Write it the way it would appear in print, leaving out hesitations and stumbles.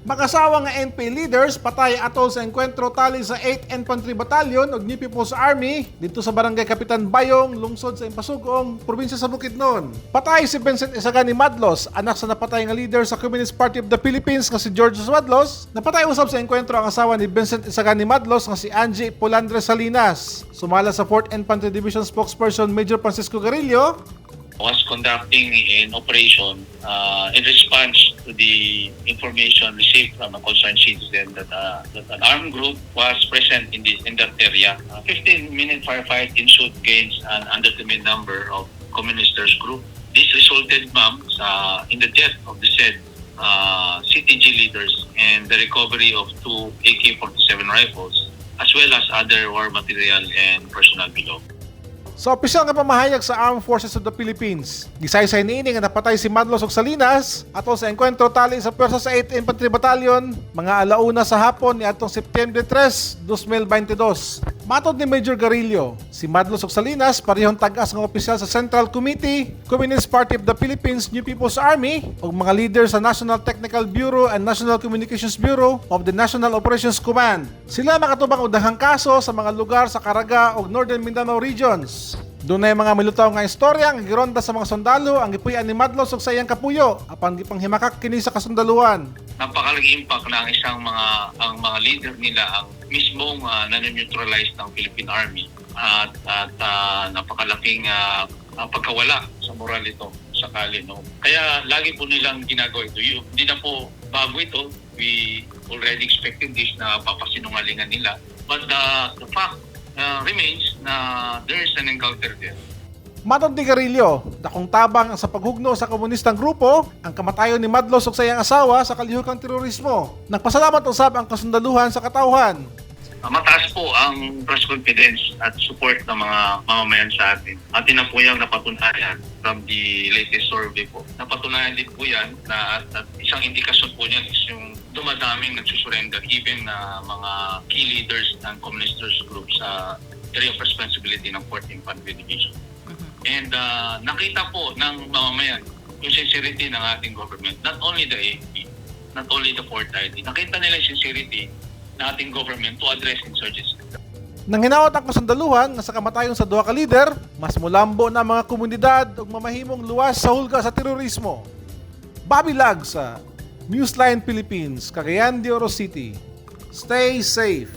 Mag-asawa nga NPA leaders patay atol sa engkwentro tali sa 8th Infantry Battalion ug New People's Army dito sa Barangay Kapitan Bayong, lungsod sa Impasugong, probinsya sa Bukidnon. Patay si Vincent Isagani Madlos, anak sa napatay nga leader sa Communist Party of the Philippines nga si George Madlos. Napatay usab sa engkwentro ang asawa ni Vincent Isagani Madlos nga si Angie Polandre Salinas. Sumala sa 4th Infantry Division spokesperson Major Francisco Garillo, was conducting an operation in response to the information received from a concerned citizen that an armed group was present in that area. 15-minute firefight ensued against an undetermined number of communisters group. This resulted, ma'am, in the death of the said CTG leaders and the recovery of 2 AK-47 rifles as well as other war material and personal belongings. sa opisyal nga pamahayag sa Armed Forces of the Philippines, gisaysay niini nga napatay si Madlos ug Salinas atol sa engkwentro tali sa pwersa sa 8th Infantry Battalion mga alauna sa hapon ni atong September 3, 2022. Matod ni Major Garillo, si Madlos ug Salinas parehong tag-as nga opisyal sa Central Committee, Communist Party of the Philippines, New People's Army ug mga leader sa National Technical Bureau and National Communications Bureau of the National Operations Command. Sila makatubang og daghang kaso sa mga lugar sa Caraga ug Northern Mindanao regions. Doon ay mga milutaw nga istorya ang gironda sa mga sundalo ang gipuy-an ni Madlos ug sa iyang kapuyo apan gipanghimakak kini sa kasundaluhan. Napakalaking impact na ang mga leader nila ang mismong nanoneutralize ng Philippine Army at napakalaking pagkawala sa moral ito sakali, no. Kaya lagi po nilang ginagawa ito. Hindi na po bago ito. We already expected this na papasinungalingan nila. But the fact remains na there is an encounter there. Matod ni Garillo, dakong tabang sa paghugno sa komunistang grupo ang kamatayon ni Madlos ug sa iyang asawa sa kalihukang terorismo. Nagpasalamat usab ang kasundaluhan sa katawhan. Mataas po ang trust, confidence at support ng mga mamamayan sa atin. Atin na po yung napatunayan from the latest survey po. Napatunayan din po yan na at isang indikasyon po niyan is yung dumadaming nagsusurrender even na mga key leaders ng communist group sa area of responsibility ng 4th Infantry Division. And nakita po ng mamamayan yung sincerity ng ating government, not only the AFP, not only the 4th ID. Nakita nila yung sincerity ng ating government to address insurgency. Nang hinawat ang kasundaluhan nga sa kamatayon sa duha ka leader, mas mulambo na mga komunidad ug mamahimong luwas sa hulga sa terorismo. Bobby Lag sa Newsline Philippines, Cagayan de Oro City. Stay safe.